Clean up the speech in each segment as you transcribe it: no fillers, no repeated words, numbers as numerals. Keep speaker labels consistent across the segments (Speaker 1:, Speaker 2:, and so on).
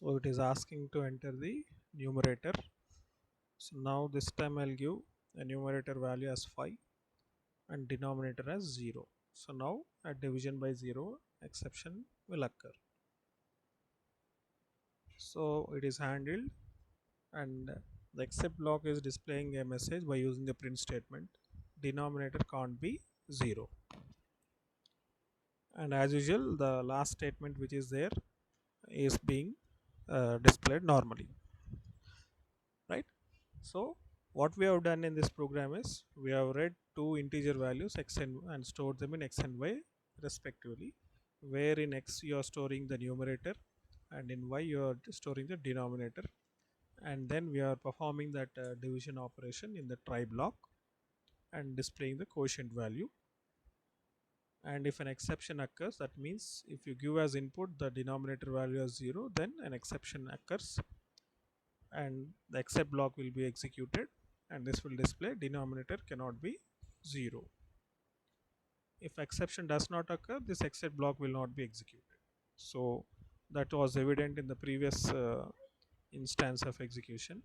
Speaker 1: So it is asking to enter the numerator. So now this time I'll give a numerator value as 5 and denominator as 0. So now at division by 0 exception will occur. So it is handled, and the except block is displaying a message by using the print statement. Denominator can't be 0. And as usual the last statement which is there is being displayed normally, right? So what we have done in this program is we have read two integer values x and stored them in x and y respectively, where in x you are storing the numerator and in y you are storing the denominator, and then we are performing that division operation in the try block and displaying the quotient value. And if an exception occurs, that means if you give as input the denominator value as 0, then an exception occurs and the except block will be executed, and this will display denominator cannot be 0. If exception does not occur, this except block will not be executed. So that was evident in the previous instance of execution.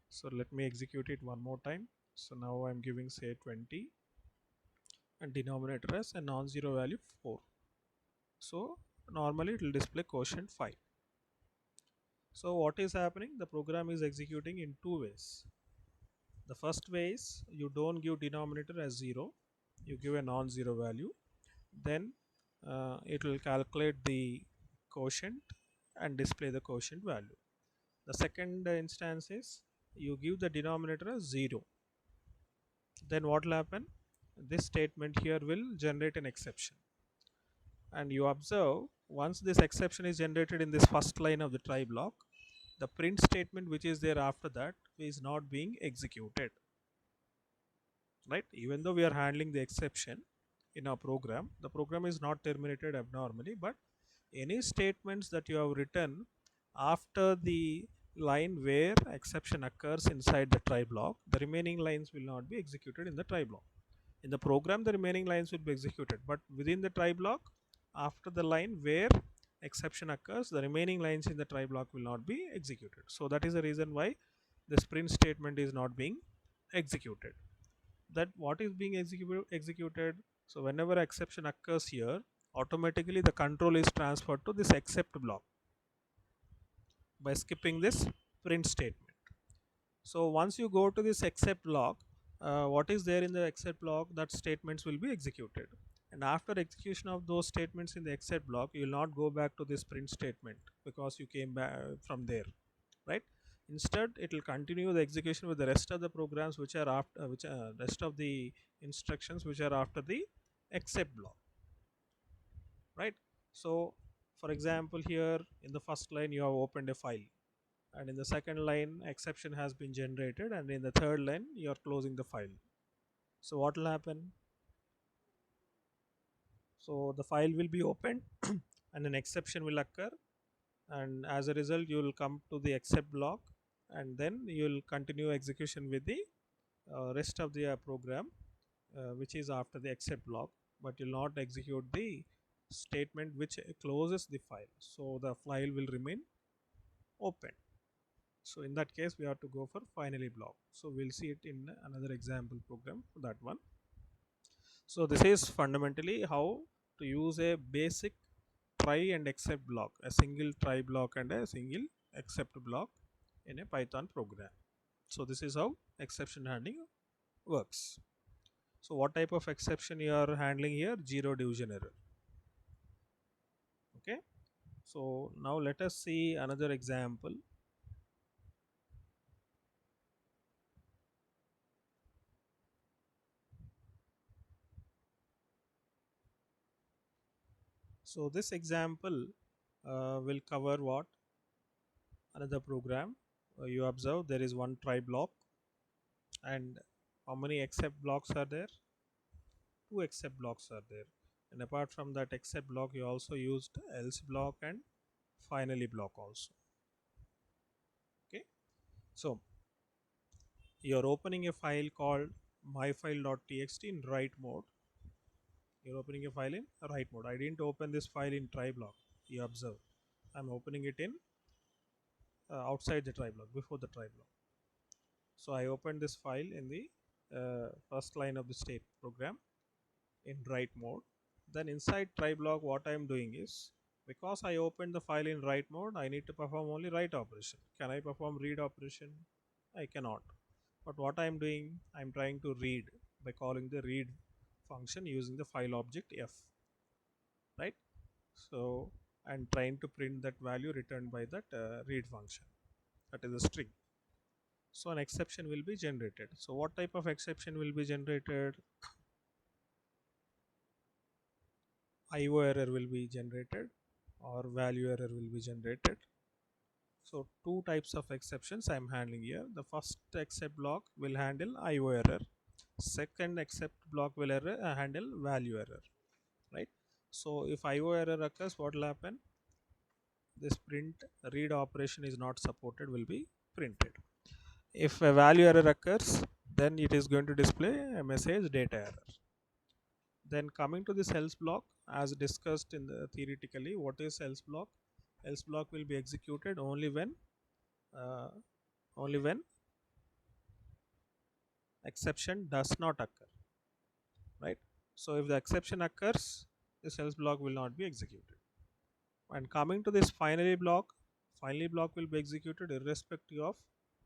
Speaker 1: So let me execute it one more time. So now I'm giving say 20 and denominator as a non-zero value 4. So normally it will display quotient 5. So what is happening? The program is executing in two ways. The first way is you don't give denominator as 0, you give a non-zero value, then it will calculate the quotient and display the quotient value. The second instance is you give the denominator as 0, then what will happen? This statement here will generate an exception, and you observe once this exception is generated in this first line of the try block, the print statement which is there after that is not being executed, right? Even though we are handling the exception in our program, the program is not terminated abnormally, but any statements that you have written after the line where exception occurs inside the try block, the remaining lines will not be executed in the try block. In the program the remaining lines will be executed, but within the try block, after the line where exception occurs, the remaining lines in the try block will not be executed. So that is the reason why this print statement is not being executed. That what is being executed, so whenever exception occurs here, automatically the control is transferred to this except block by skipping this print statement. So once you go to this except block, what is there in the except block, that statements will be executed, and after execution of those statements in the except block, you will not go back to this print statement because you came back from there, right? Instead it will continue the execution with the rest of the programs which are after which rest of the instructions which are after the except block, right? So for example, here in the first line you have opened a file, and in the second line exception has been generated, and in the third line you are closing the file. So what will happen? So the file will be opened and an exception will occur, and as a result you will come to the except block, and then you will continue execution with the rest of the program which is after the except block, but you will not execute the statement which closes the file, so the file will remain open. So in that case we have to go for finally block. So we'll see it in another example program for that one. So this is fundamentally how to use a basic try and except block, a single try block and a single except block in a Python program. So this is how exception handling works. So what type of exception you are handling here? Zero division error. Okay. So now let us see another example. So this example will cover what? Another program. You observe there is one try block, and how many except blocks are there? Two except blocks are there, and apart from that except block you also used else block and finally block also. Okay, so you're opening a file called myfile.txt in write mode. You're opening a file in write mode. I didn't open this file in try block. You observe I'm opening it in outside the try block, before the try block. So I opened this file in the first line of the state program in write mode. Then inside try block, what I am doing is, because I opened the file in write mode, I need to perform only write operation. Can I perform read operation? I cannot. But what I am doing, I am trying to read by calling the read function using the file object f, right? So I'm trying to print that value returned by that read function, that is a string. So an exception will be generated. So what type of exception will be generated? IO error will be generated or value error will be generated. So two types of exceptions I am handling here. The first except block will handle IO error. Second except block will handle value error, right? So if IO error occurs, what will happen? This print read operation is not supported will be printed. If a value error occurs, then it is going to display a message data error. Then coming to this else block, as discussed in the theoretically, what is else block? Else block will be executed uh, only when exception does not occur, right? So if the exception occurs, this else block will not be executed. And coming to this finally block will be executed irrespective of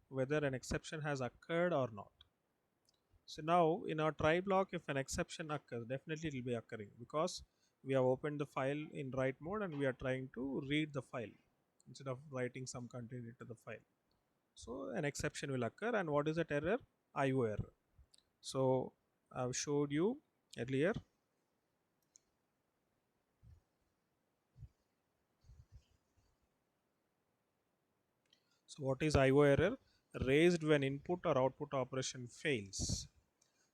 Speaker 1: whether an exception has occurred or not. So now in our try block, if an exception occurs, definitely it will be occurring because we have opened the file in write mode and we are trying to read the file instead of writing some content into the file. So an exception will occur, and what is that error? IO error. So I've showed you earlier. So what is IO error? Raised when input or output operation fails.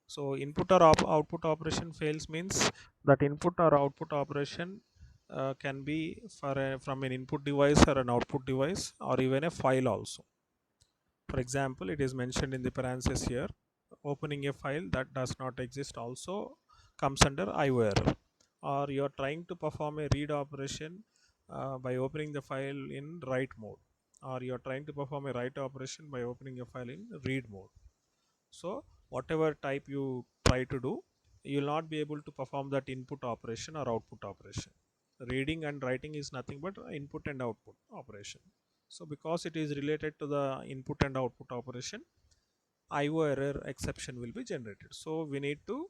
Speaker 1: So input or output operation fails means that input or output operation can be from an input device or an output device or even a file also. For example, it is mentioned in the parenthesis here, opening a file that does not exist also comes under IO error. Or you are trying to perform a read operation by opening the file in write mode, or you are trying to perform a write operation by opening a file in read mode. So whatever type you try to do, you will not be able to perform that input operation or output operation. Reading and writing is nothing but input and output operation. So because it is related to the input and output operation, IO error exception will be generated. So we need to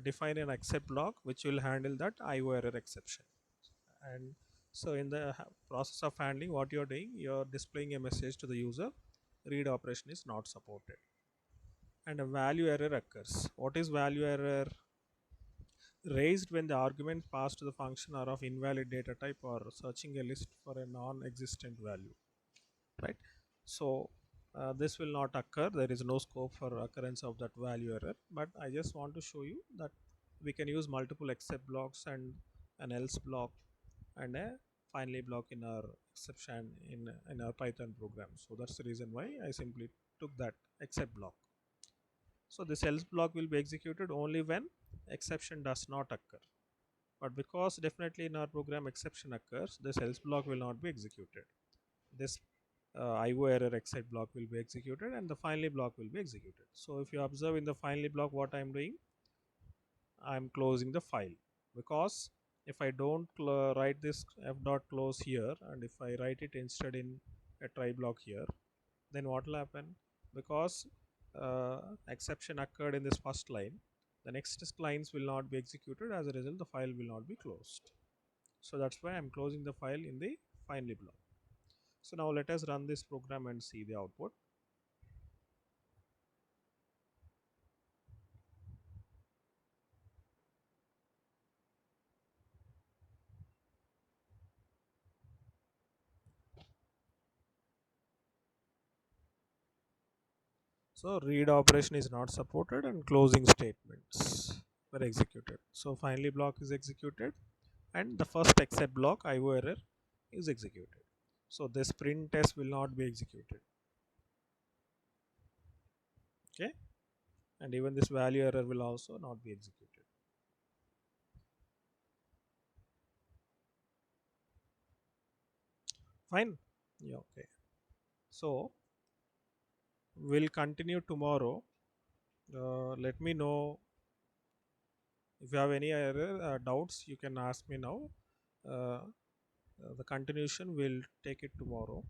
Speaker 1: define an except block which will handle that IO error exception. And so in the process of handling, what you are doing, you are displaying a message to the user, read operation is not supported, and a value error occurs. What is value error? Raised when the arguments passed to the function are of invalid data type or searching a list for a non-existent value, right? So this will not occur. There is no scope for occurrence of that value error, but I just want to show you that we can use multiple except blocks and an else block and a finally block in our exception in our Python program. So that's the reason why I simply took that except block. So this else block will be executed only when exception does not occur. But because definitely in our program exception occurs, this else block will not be executed. This IO error except block will be executed and the finally block will be executed. So if you observe in the finally block what I am doing, I am closing the file, because if I don't write this f dot close here and if I write it instead in a try block here, then what will happen? Because exception occurred in this first line, the next lines will not be executed. As a result, the file will not be closed. So that's why I'm closing the file in the finally block. So now let us run this program and see the output. So read operation is not supported and closing statements were executed. So finally block is executed and the first except block IO error is executed. So this print test will not be executed. Okay, and even this value error will also not be executed. Fine. Yeah, okay. So we'll continue tomorrow. Let me know if you have any other doubts. You can ask me now. The continuation will take it tomorrow.